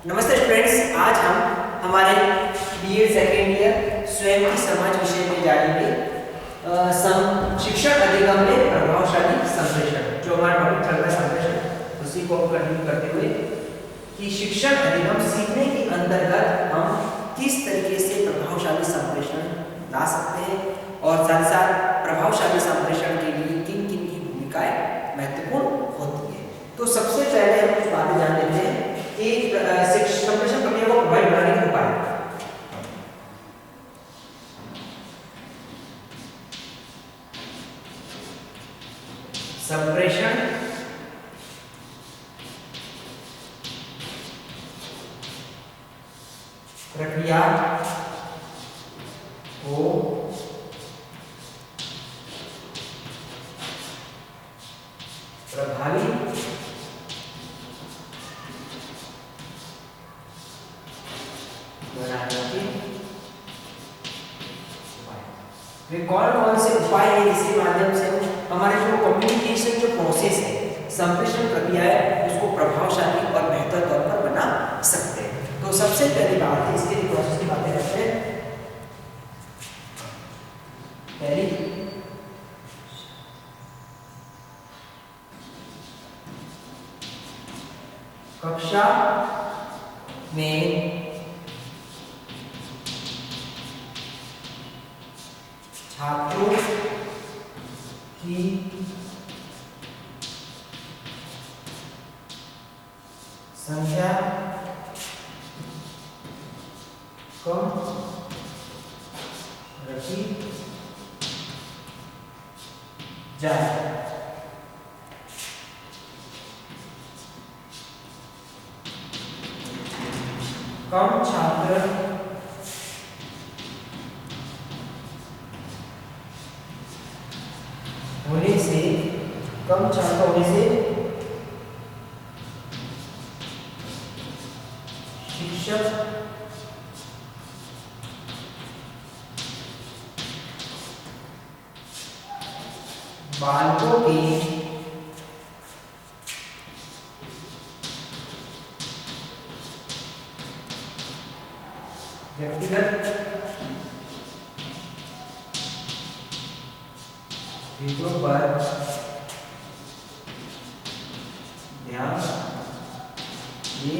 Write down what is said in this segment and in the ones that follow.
नमस्ते स्टूडेंट्स, आज हम हमारे बीएड सेकेंड ईयर स्वयं की समाज विषय में जानेंगे शिक्षण अधिगम में प्रभावशाली संप्रेषण। जो हमारा टॉपिक चल रहा है संप्रेषण, उसी को कंटिन्यू करते हुए कि शिक्षण अधिगम सीखने के अंतर्गत हम किस तरीके से प्रभावशाली संप्रेषण ला सकते हैं और साथ साथ प्रभावशाली संप्रेषण के लिए किन किन की भूमिकाएं महत्वपूर्ण होती है। तो सबसे पहले हम कुछ बातें जान लेते हैं कि संप्रेषण प्रक्रिया को प्रभावी बनाने के उपाय। संप्रेषण प्रक्रिया को प्रभावी कौन कौन से उपाय है जिसके माध्यम से हमारे जो कम्युनिकेशन जो प्रोसेस है, संप्रेषण प्रक्रिया है, उसको प्रभावशाली और बेहतर तौर पर बना सकते हैं। तो सबसे पहली बात है, इसके लिए प्रोसेस की बातें करते हैं। पहली कक्षा में छात्रों की संख्या कम रखी जाए। कम छात्र होने से शिक्षक बालकों के व्यक्तिगत हितों पर ध्यान दे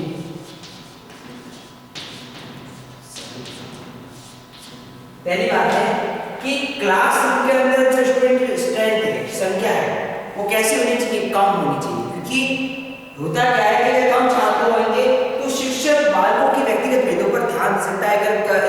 पहली बात है कि क्लासरूम के अंदर जो स्टूडेंट स्ट्रेंथ है, संख्या है, वो कैसी होनी चाहिए? कम होनी चाहिए। क्योंकि होता क्या है कि कम छात्र होंगे तो शिक्षक बालकों के व्यक्तिगत भेदों पर ध्यान दे सकता है। अगर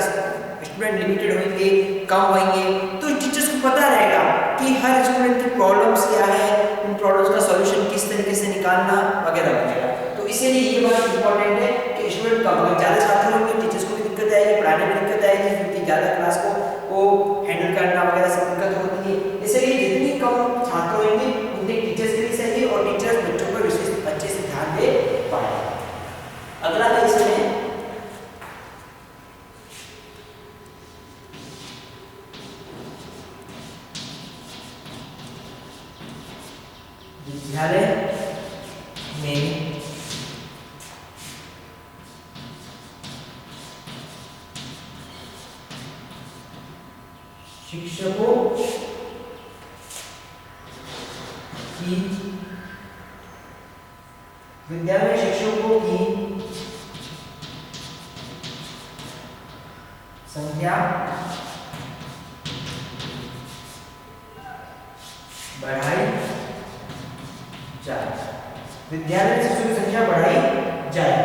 स्टूडेंट लिमिटेड होंगे, कम होंगे, तो टीचर्स को पता रहेगा कि हर स्टूडेंट की प्रॉब्लम्स क्या है, उन प्रॉब्लम्स का सॉल्यूशन किस तरीके से निकालना वगैरह वगैरह। तो इसीलिए ये बात इंपॉर्टेंट है कि स्टूडेंट कम, अगर ज़्यादा छात्र होंगे टीचर्स को भी दिक्कत आएगी, पढ़ाने में दिक्कत आएगी, क्योंकि ज़्यादा क्लास को वो हैंडल करना वगैरह सब दिक्कत होती है। इसलिए जितनी कम छात्र होंगे उतने टीचर्स के लिए सही है और टीचर्स बच्चों पर विशेष अच्छे से ध्यान दे पाए। अगला है इसमें विद्यालय में शिक्षकों की संख्या बढ़ाई जाए। विद्यालय में शिक्षकों की संख्या बढ़ाई जाए।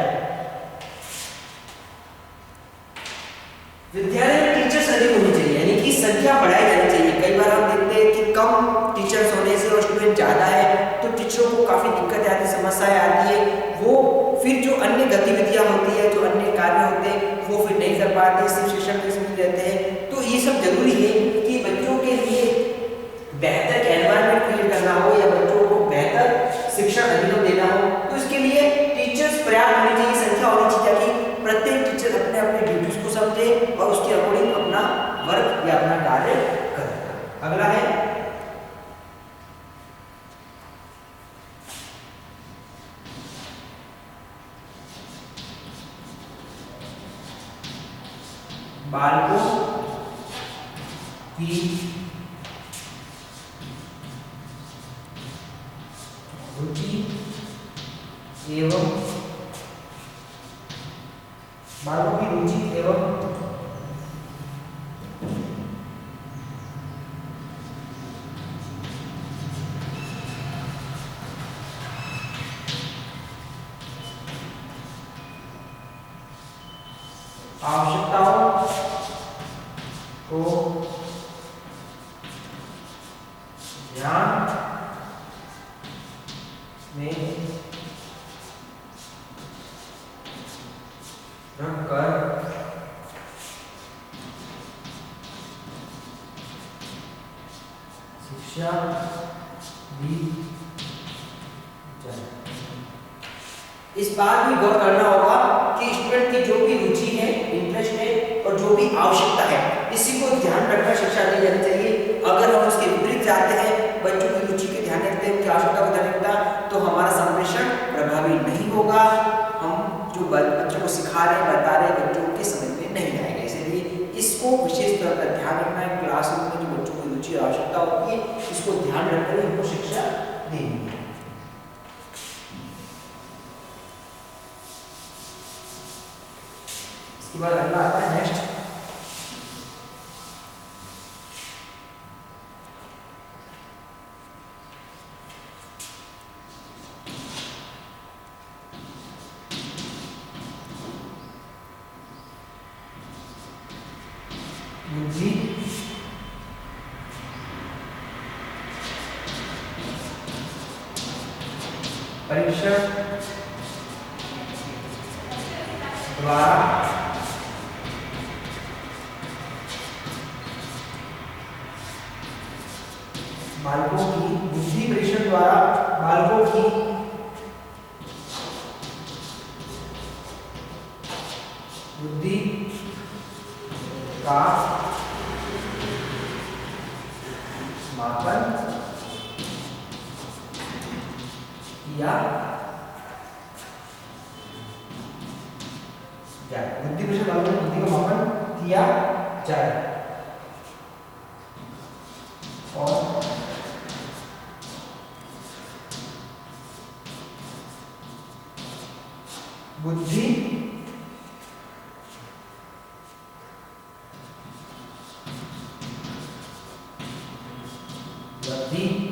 विद्यालय में टीचर्स अधिक होनी चाहिए, यानी कि संख्या बढ़ाई जानी चाहिए। कई बार हम देखते हैं कि कम टीचर्स होने से और स्टूडेंट ज़्यादा है तो टीचरों को काफ़ी दिक्कत आती है, समस्याएं आती है। वो फिर जो अन्य गतिविधियां होती है, जो अन्य कार्य होते हैं, वो फिर नहीं कर पाते, सिर्फ शिक्षण के इसमें रहते हैं। तो ये सब जरूरी है कि बच्चों के लिए बेहतर एनवायरनमेंट क्रिएट करना हो या बच्चों को बेहतर शिक्षण अधिगम देना हो, तो इसके लिए टीचर्स पर्याप्त होनी चाहिए, संख्या होनी चाहिए, ताकि प्रत्येक टीचर अपने अपने ड्यूटीज को समझे और उसके अकॉर्डिंग अपना वर्क या अपना कार्य करे। अगला है बालकों की रुचि एवं बालकों की रुचि एवं आवश्यकताओं को ध्यान में रखकर शिक्षा दी जाए। इस बात भी गौर करना होगा कि स्टूडेंट की जो भी रुचि है, इंटरेस्ट है और जो भी आवश्यकता है, इसी को ध्यान रखकर शिक्षा दी जानी चाहिए। अगर हम उसके विपरीत जाते हैं, बच्चों की रुचि के ध्यान रखते हैं, उनकी आवश्यकता को ध्यान रखता, तो हमारा संप्रेषण प्रभावी नहीं होगा। हम जो बच्चों को सिखा रहे हैं, बता रहे हैं, बच्चों के समझ में नहीं आएगा। इसलिए इसको विशेष तौर पर ध्यान रखना है। क्लासरूम में जो बच्चों की रुचि और आवश्यकता होती है, इसको ध्यान रखकर उनको शिक्षा देनी है। इसके बाद अगला आता है नेक्स्ट, बुद्धि परीक्षण द्वारा बालकों की बुद्धि परीक्षण द्वारा बालकों की बुद्धि का मापन किया जाए। बुद्धि परीक्षण बालकों की बुद्धि का मापन किया जाए और बुद्धि वृद्धि के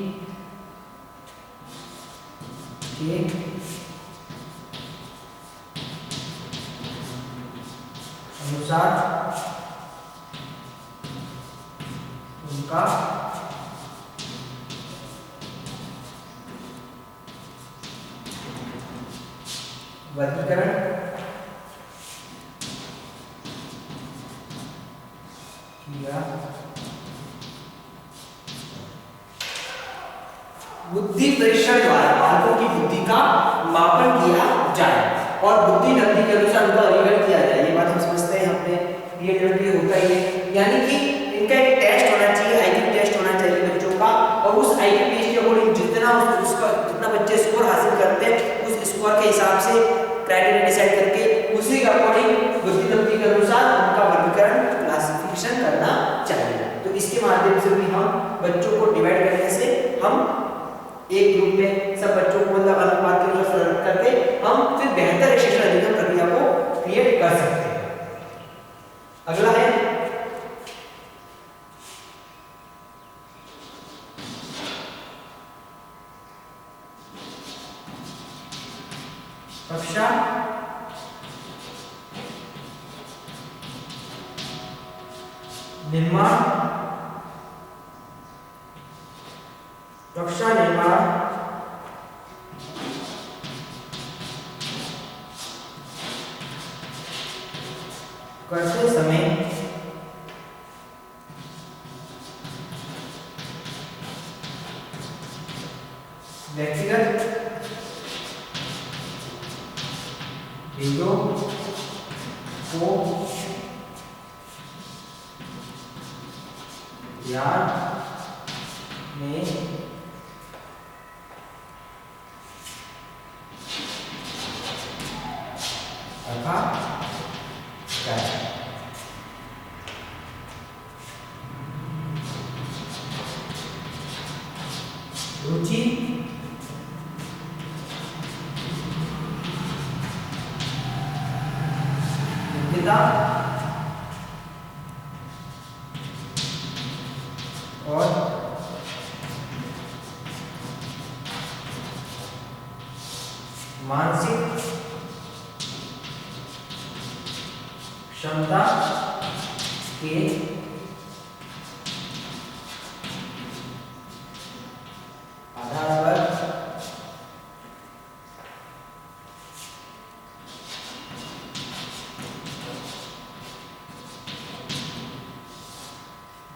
अनुसार उनका वर्गीकरण किया। बुद्धि परीक्षण द्वारा बालकों की बुद्धि का मापन किया जाए और बुद्धि नंदी के अनुसार उनका वर्गीकरण किया जाए। ये बात हम समझते हैं, अपने बीएड में होता ही है। यानी कि इनका एक टेस्ट होना चाहिए, आईक्यू टेस्ट होना चाहिए बच्चों का, और उस आईक्यू टेस्ट के अकॉर्डिंग जितना बच्चे स्कोर हासिल करते हैं, उस स्कोर के हिसाब से क्राइटेरिया डिसाइड करके उसी के अकॉर्डिंग बुद्धि नंदी के अनुसार उनका वर्गीकरण क्लासिफिकेशन करना चाहिए। तो इसके माध्यम से भी हम बच्चों को डिवाइड करने से हम एक ग्रुप में सब बच्चों को मतलब अनुपात के अनुसार करके हम फिर बेहतर शिक्षण अधिगम प्रक्रिया को क्रिएट कर सकते हैं। अगला है कक्षा निर्माण। कक्षा निर्माण करते समय व्यक्तिगत भेदों को ध्यान में रखा जाए। क्षमता और मानसिक क्षमता के आधार पर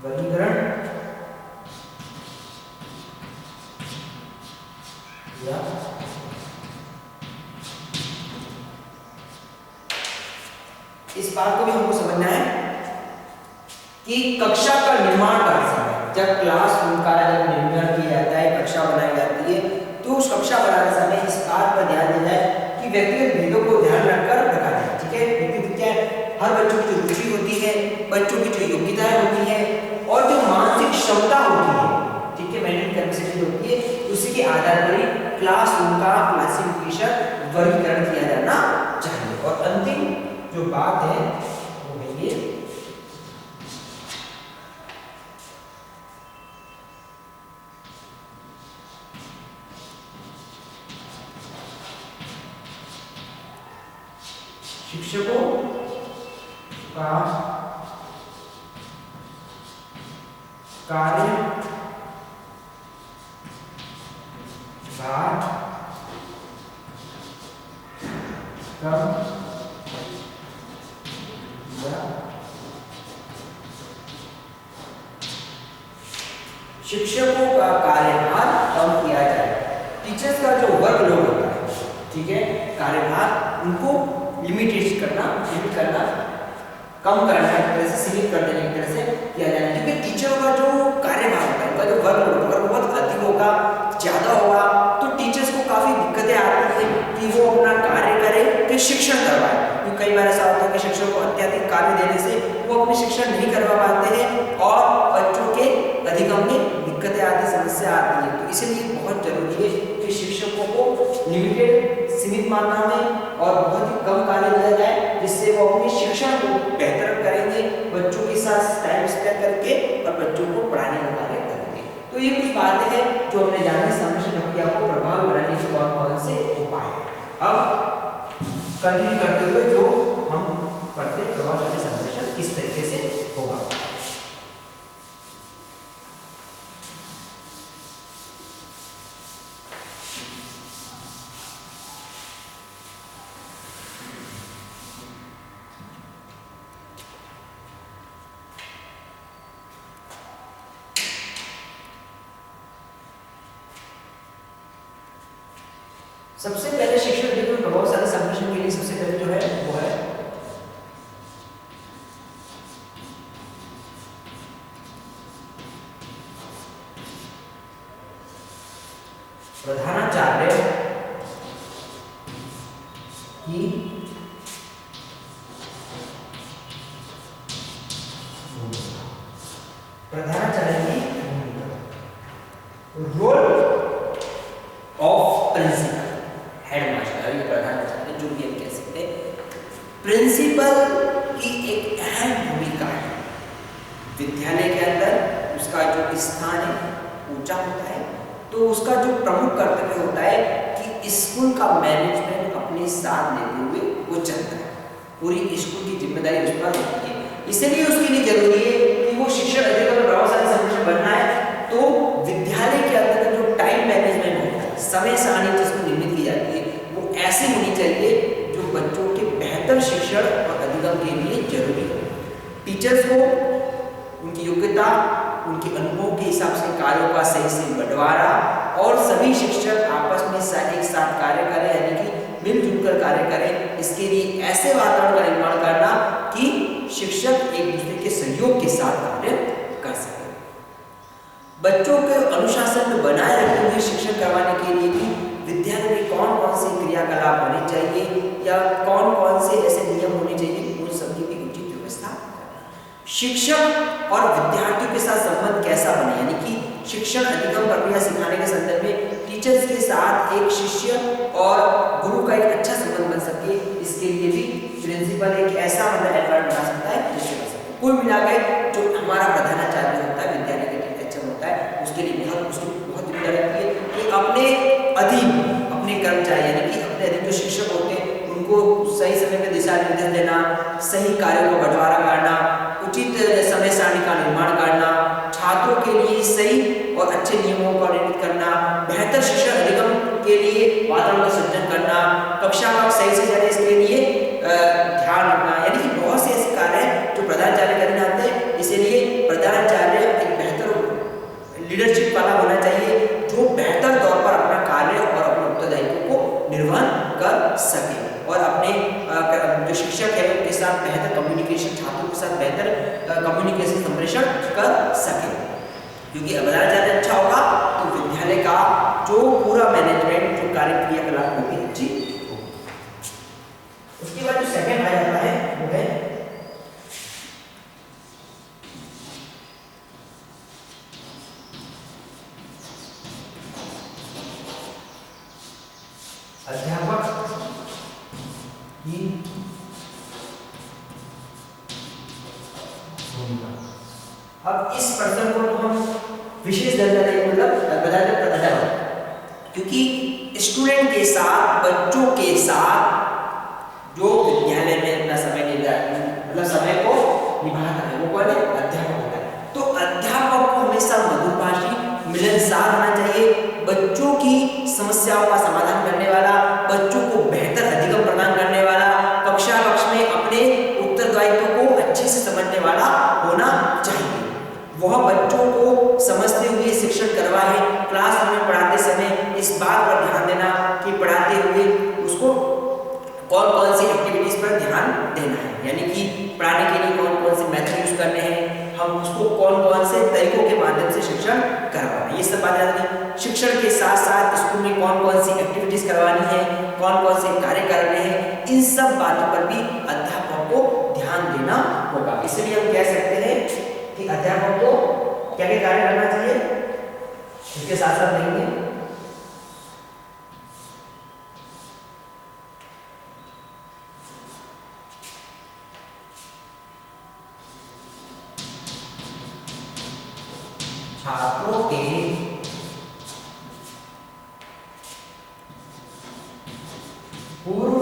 वर्गीकरण या इस बात को भी हमको समझना है कि कक्षा का निर्माण का समय, जब क्लासरूम का जब निर्माण किया जाता है, कक्षा बनाई जाती है, तो उस कक्षा बनाने समय इस बात पर ध्यान दिया जाए कि व्यक्तिगत भेदों को ध्यान रखकर रखा जाए। ठीक है, व्यक्तिगत क्या है, हर बच्चों की जो रुचि होती है, बच्चों की जो योग्यताएं होती है और जो मानसिक क्षमता होती है, ठीक है, मेंटल कैपेसिटी होती है, उसी के आधार पर ही क्लासरूम का क्लासिफिकेशन वर्गीकरण किया जाना चाहिए। और अंतिम जो बात है वो है ये शिक्षकों का कार्य भार कम शिक्षकों का कार्यभार कम किया जाए। टीचर्स का जो वर्कलोड होता है, ठीक है, कार्यभार उनको लिमिट करना, कम करना, एक तरह से सीमित कर देने की तरह से किया जाना है। क्योंकि टीचरों का जो कार्यभार होता है, उनका जो वर्कलोड अगर बहुत अधिक होगा, ज्यादा होगा, तो टीचर्स को काफी दिक्कतें आती है कि वो अपना कार्य करे, कि शिक्षण करवाए। क्योंकि कई बार ऐसा होता है कि शिक्षक को अत्यधिक कार्य देने से वो अपने शिक्षण नहीं करवा पाते हैं और बच्चों के अधिगम में दिक्कतें आती, समस्या आती है। तो इसलिए बहुत जरूरी है कि शिक्षकों को लिमिटेड, सीमित मात्रा में और बहुत ही कम कार्य दिया जाए, जिससे वो अपने शिक्षण को बेहतर करेंगे, बच्चों के साथ टाइम स्पेंड करके और बच्चों को पढ़ाने का कार्य करेंगे। तो ये कुछ बातें हैं जो हमने जानी संरक्षण प्रक्रिया को प्रभावी बनाने के कौन-कौन से उपाय। अब कंटिन्यू करते हुए जो हम पढ़ते प्रभावशाली संरक्षण किस तरीके से होगा। सबसे पहले शिक्षण नीति में प्रभावशाली संरक्षण के लिए सबसे पहले जो है वो है प्रधानाचार्य की रोल ऑफ प्रिंसिपल, हेडमास्टर या प्रधानाचार्य जो भी हम कह सकते हैं, प्रिंसिपल की एक अहम भूमिका है विद्यालय के अंदर। उसका जो स्थान है ऊंचा होता है, तो उसका जो प्रमुख कर्तव्य होता है कि स्कूल का मैनेजमेंट अपने साथ लेते हुए वो चलता है, पूरी स्कूल की जिम्मेदारी उस पर होती है। इसलिए उसके लिए जरूरी है कि वो शिक्षण अधिकारी में प्रभावशाली संरक्षण बनना है, तो विद्यालय के अंदर जो टाइम मैनेजमेंट होता है, समय सारणी जिसको निर्मित की जाती है, वो ऐसी होनी चाहिए जो बच्चों के बेहतर शिक्षण और अधिगम के लिए जरूरी है। टीचर्स को उनकी योग्यता, उनके अनुभव के हिसाब से कार्यों का सही से बंटवारा और सभी शिक्षक आपस में एक साथ कार्य करें, यानी कि मिलजुल कर कार्य करें। इसके लिए ऐसे वातावरण का निर्माण करना कि शिक्षक एक दूसरे के सहयोग के साथ कार्य कर सकें। बच्चों के अनुशासन में बनाए रखते हुए शिक्षण करवाने के लिए भी विद्यालय में कौन कौन से क्रियाकलाप होने चाहिए या कौन कौन से ऐसे नियम होने चाहिए, उन सभी की उचित व्यवस्था करना। शिक्षक और विद्यार्थियों के साथ संबंध कैसा बने, यानी कि शिक्षण अधिगम प्रक्रिया सिखाने के संदर्भ में टीचर्स के साथ एक शिष्य और गुरु का एक अच्छा संबंध बन सके, इसके लिए भी प्रिंसिपल एक ऐसा मतलब एनवायरनमेंट बना सकता है जिससे कर सकते हैं। कुल मिलाकर जो हमारा प्रधानाचार्य होता है, विद्यालय का टीचर होता है, उसके लिए बहुत जिम्मेदारी रहती है कि अपने अधीन अपने कर्मचारी यानी कि अपने अधीन जो शिक्षक होते हैं उनको सही समय पे दिशा निर्देश देना, सही कार्यों को बंटवारा करना, उचित समय सारणी का निर्माण करना, छात्रों के लिए सही और अच्छे नियमों का निर्मित करना, बेहतर शिक्षण अधिगम के लिए वातावरण का सृजन करना, कक्षा का सही से चले इसके लिए ध्यान रखना, यानी कि बहुत से ऐसे कार्य हैं जो प्रधानाचार्य करने आते हैं। इसीलिए प्रधानाचार्य एक बेहतर लीडरशिप वाला होना चाहिए जो बेहतर तौर पर अपना कार्य और अपने उत्तरदायित्व को निर्वहन कर सके और अपने जो शिक्षक है उनके साथ बेहतर कम्युनिकेशन, छात्रों के साथ बेहतर कम्युनिकेशन संप्रेषण कर सके। क्योंकि प्रधानाचार्य अच्छा होगा तो विद्यालय का जो पूरा मैनेजमेंट, जो कार्य क्रियाकलाप होगी अच्छी होगी। उसके बाद जो सेकंड आ जाता है वो है अध्यापक की भूमिका। अब इस प्रश्न को तो हम विशेष दर्जा देंगे, मतलब क्योंकि स्टूडेंट के साथ, बच्चों के साथ जो विद्यालय में अपना समय मतलब समय को निभाता है वो कौन है? अध्यापक होता है। तो अध्यापक को हमेशा मधुभाषी, मिलनसार होना चाहिए, बच्चों की समस्याओं का समाधान करने वाला, बच्चों को बेहतर अधिगम प्रदान करने वाला, कक्षा में अपने उत्तरदायित्व को अच्छे से समझने वाला होना चाहिए। वह बच्चों को समझते हुए शिक्षण करवाए, क्लासरूम में पढ़ाते समय इस बात पर ध्यान देना कि पढ़ाते हुए उसको कौन कौन सी एक्टिविटीज पर ध्यान देना है, यानी कि पढ़ाने के लिए कौन कौन से मेथड यूज करने हैं, हम उसको कौन कौन से तरीकों के माध्यम से शिक्षण करवाना, ये सब बात याद रखिए। शिक्षण के साथ साथ स्कूल में कौन कौन सी एक्टिविटीज करवानी है, कौन कौन से कार्य करने हैं, इन सब बातों पर भी अध्यापक को ध्यान देना होगा। इसलिए हम कह सकते हैं कि अध्यापक को क्या क्या कार्य करना चाहिए, इसके साथ साथ देखेंगे छात्रों के पूर्व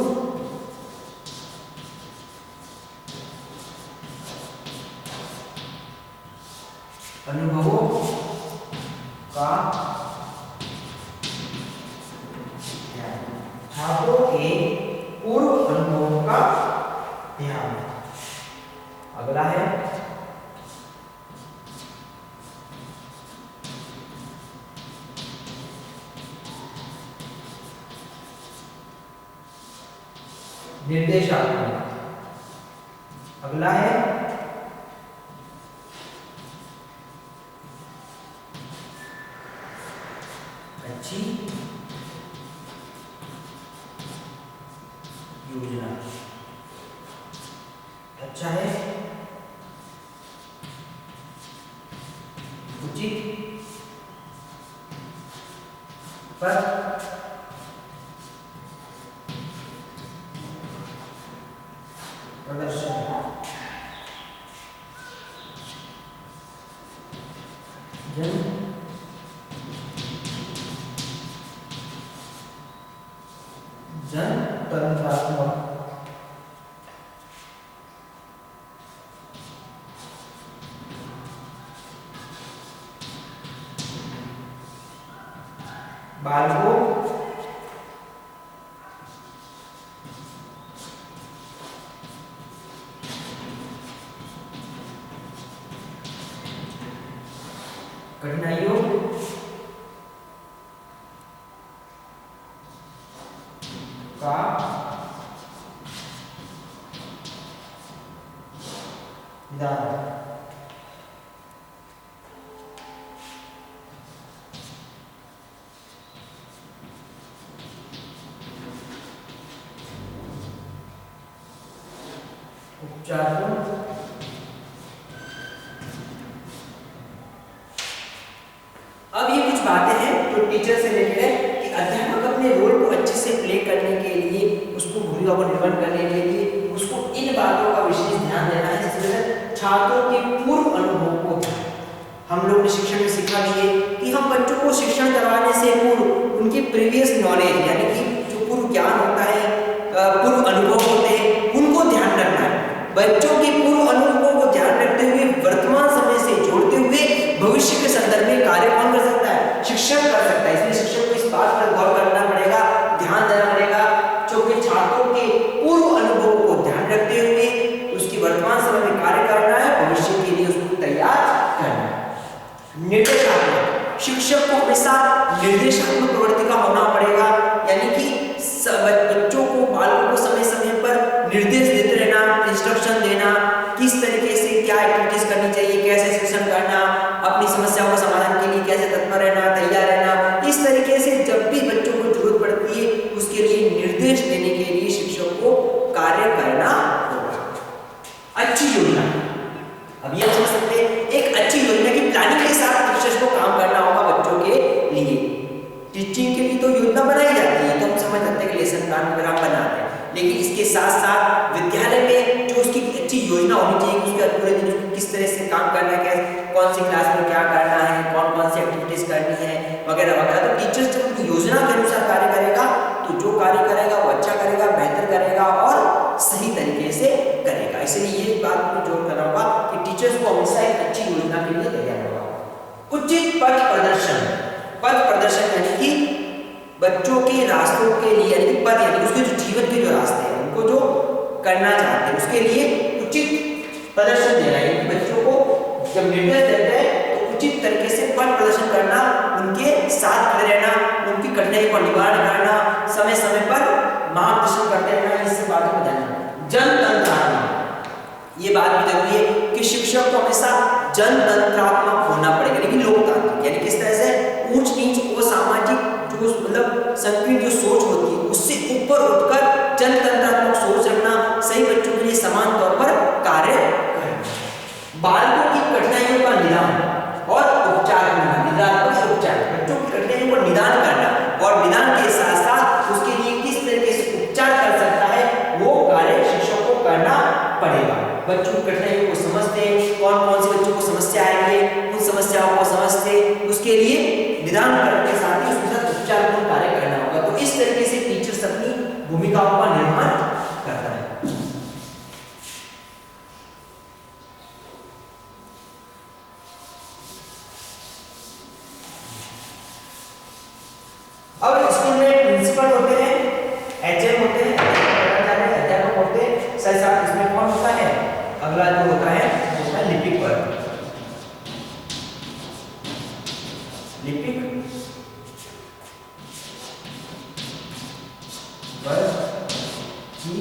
अनुभवों का ध्यान, छात्रों के पूर्व अनुभवों का ध्यान। अगला है निर्देशात्मक। अगला है अच्छी योजना। अच्छा है उचित पर प्रदर्शन। जनतंत्रात्मक। बालकों कठिनाइयों का निदान। उपचार। अब ये कुछ बातें हैं जो टीचर से रिलेटेड है कि अध्यापक अपने रोल को अच्छे से प्ले करने के लिए, उसको भूमिका को निर्वहन करने के लिए उसको छात्रों के पूर्व अनुभव को हम लोग ने शिक्षण में सीखा भी है कि हम बच्चों को शिक्षण करवाने से पूर्व उनकी प्रीवियस नॉलेज यानी कि जो पूर्व ज्ञान होता है, पूर्व अनुभव होते हैं, उनको ध्यान रखना है। बच्चों के पूर्व अनुभवों को ध्यान रखते हुए वर्तमान समय से जोड़ते हुए भविष्य के संदर्भ में कार्य कौन कर सकता है? शिक्षक कर सकता है। इसलिए शिक्षक को इस बात पर गौर करना पड़ेगा, ध्यान देना पड़ेगा, जो कि छात्रों के पूर्व अनुभव को ध्यान रखते हुए उसकी वर्तमान समय में कार्य करना है, भविष्य के लिए उसको तैयार करना है। निर्देशात्मक, शिक्षक को हमेशा निर्देशात्मक प्रवृत्ति का होना पड़ेगा, यानी कि बच्चों को, बालकों को समय समय पर निर्देश देते रहना, इंस्ट्रक्शन देना, किस तरीके से क्या एक्टिविटीज करनी चाहिए, कैसे शिक्षण करना, अपनी समस्याओं का समाधान के लिए कैसे तत्पर रहना, तैयार रहना। इस तरीके से जब भी बच्चों को जरूरत पड़ती है उसके लिए निर्देश देने के लिए शिक्षक को कार्य करना होगा। अच्छी योजना, अब ये समझ सकते हैं, एक अच्छी योजना की प्लानिंग के साथ टीचर्स को काम करना होगा बच्चों के लिए। टीचिंग के लिए तो योजना बनाई जाती है, तो हम समझ सकते हैं कि लेसन प्लान वगैरह बनाते हैं, लेकिन इसके साथ साथ विद्यालय में जो उसकी अच्छी योजना होनी चाहिए, उसके पूरे दिन उसको किस तरह से काम करना है, कौन सी क्लास में क्या करना है, कौन कौन सी एक्टिविटीज करनी है वगैरह वगैरह। तो टीचर्स जब योजना के अनुसार कार्य करेगा तो जो कार्य करेगा वो अच्छा करेगा, बेहतर करेगा और सही तरीके से करेगा। इसलिए ये बात में जोर करना होगा कि टीचर्स को हमेशा एक अच्छी योजना के लिए तैयार होगा। उचित पथ प्रदर्शन, पथ प्रदर्शन यानी कि बच्चों के रास्तों के लिए, यानी कि पथ यानी उसके जो जीवन के जो रास्ते हैं उनको जो करना चाहते हैं उसके लिए उचित प्रदर्शन देना है। बच्चों को जब निर्देश देते हैं तो उचित तरीके से पथ प्रदर्शन करना, उनके साथ खड़े रहना, उनकी कठिनाई का निवारण करना, समय समय पर मार्गदर्शन करते रहना, इससे बातों को ध्यान रखना। जनतंत्रात्मक, ये बात भी जरूरी है कि शिक्षक को हमेशा जनतंत्रात्मक होना पड़ेगा, लेकिन लोकतांत्रिक यानी किस तरह से ऊंच नीच वो सामाजिक जो मतलब संकीर्ण जो सोच होती है उससे ऊपर उठकर जनतंत्रात्मक सोच रखना, सही बच्चों के लिए समान तौर पर कार्य करना, बालकों की कठिनाइयों का निदान और उपचार करना, निदानात्मक उपचार, बच्चों की कठिनाइयों का निदान करना और निदान के साथ साथ उसके लिए किस तरीके से उपचार कर सकता है वो कार्य शिक्षक को करना पड़ेगा। बच्चों की कठिनाइयों को समझते, कौन कौन सी बच्चों को समस्या आई है उन समस्याओं को समझते, उसके लिए निदान करने के साथ ही उसके साथ उपचार को कार्य करना होगा। तो इस तरीके से टीचर्स अपनी भूमिकाओं का निर्माण करता है। अब स्कूल में प्रिंसिपल होते हैं, एचएम होते हैं, अध्यापक होते हैं, साथ इसमें कौन होता है? अगला जो होता है वो है लिपिक वर्ग। लिपिक वर्ग की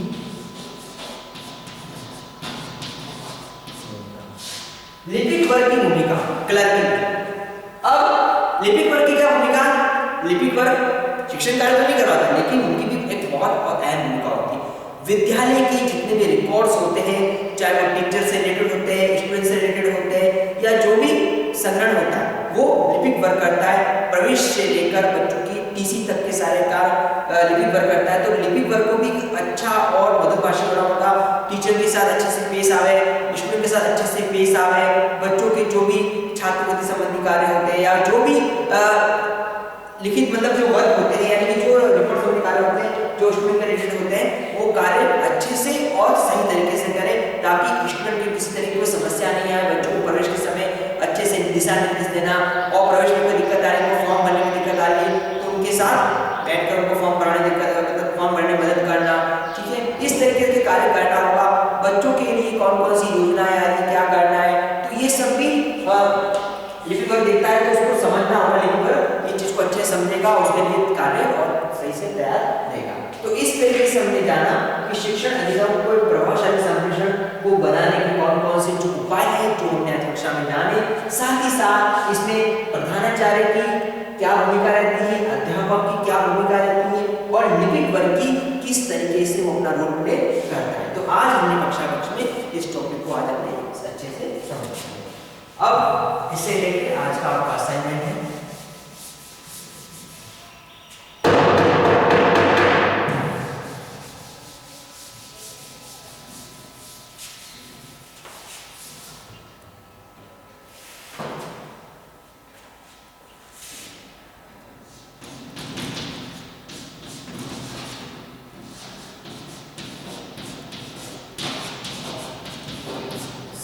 लिपिक वर्ग की भूमिका, क्लर्किंग। अब लिपिक वर्ग की क्या भूमिका? लिपिक वर्ग शिक्षण कार्य तो नहीं करवाता, लेकिन उनकी भी एक बहुत अहम भूमिका होती है। विद्यालय के जितने भी रिकॉर्ड्स होते हैं, चाहे वो टीचर से रिलेटेड होते हैं, स्टूडेंट से रिलेटेड होते हैं, या जो भी संग्रहण होता है वो लिपिक वर्ग करता है। प्रवेश से लेकर बच्चों की टीसी तक के सारे कार्य लिपिक वर्ग करता है। तो लिपिक वर्ग को भी अच्छा और मधुभाषी होना होगा, टीचर के साथ अच्छे से पेश आवे, स्टूडेंट के साथ अच्छे से पेश आवे, बच्चों के जो भी छात्रवृत्ति संबंधी कार्य होते हैं या जो भी लिखित मतलब जो वर्क होते हैं, यानी कि जो रिपोर्ट होने कार्य होते हैं, जो स्टूडेंट के रिलेटेड होते हैं, वो कार्य अच्छे से और सही तरीके से करें, ताकि स्टूडेंट की किसी तरीके की समस्या नहीं आए। बच्चों को प्रवेश के समय अच्छे से दिशा निर्देश देना, और प्रवेश में कोई दिक्कत आ रही है, फॉर्म भरने में दिक्कत आ रही है तो उनके साथ बैठकर उनको फॉर्म भरने दिक्कत, फॉर्म भरने में मदद करना, ठीक है, इस तरीके के कार्य करना होगा। बच्चों के लिए कौन कौन सी योजनाएं आ रही है, क्या करना है, तो ये सब भी लिपिक वर्ग देखता है, तो उसको समझना होगा। लिपिक वर्ग इस चीज को अच्छे समझेगा, उसके लिए कार्य और सही से तैयार रहेगा। तो इस तरीके से हमने जाना कि शिक्षण अधिगम को एक प्रभावशाली संप्रेषण को बनाने के कौन कौन से जो उपाय हैं जो हमने आज कक्षा में जाने, साथ ही साथ इसमें प्रधानाचार्य की क्या भूमिका रहती है, अध्यापक की क्या भूमिका रहती है, और लिपिक वर्ग की किस तरीके से वो अपना रोल प्ले करता है। तो आज हमने कक्षा में इस टॉपिक को आज हमने अच्छे से समझा। अब इसे लेकर आज का आपका असाइनमेंट है,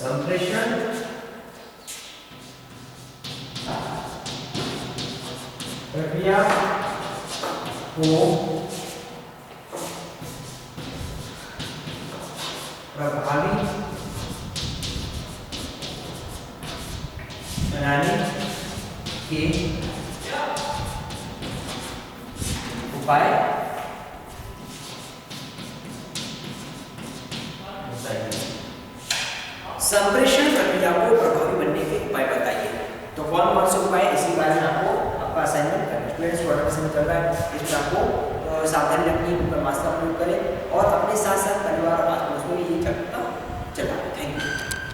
संप्रेषण प्रक्रिया को प्रभावी बनाने के उपाय बताइए। संप्रेषण प्रक्रिया को प्रभावी बनने के उपाय बताइए। तो कौन कौन से उपाय, इसी बारे में आपको आपका असाइनमेंट करना है। स्टूडेंट्स वाटर पसंद कर रहा है, इसमें आपको सावधानी रखनी है, मास्क का प्रयोग करें।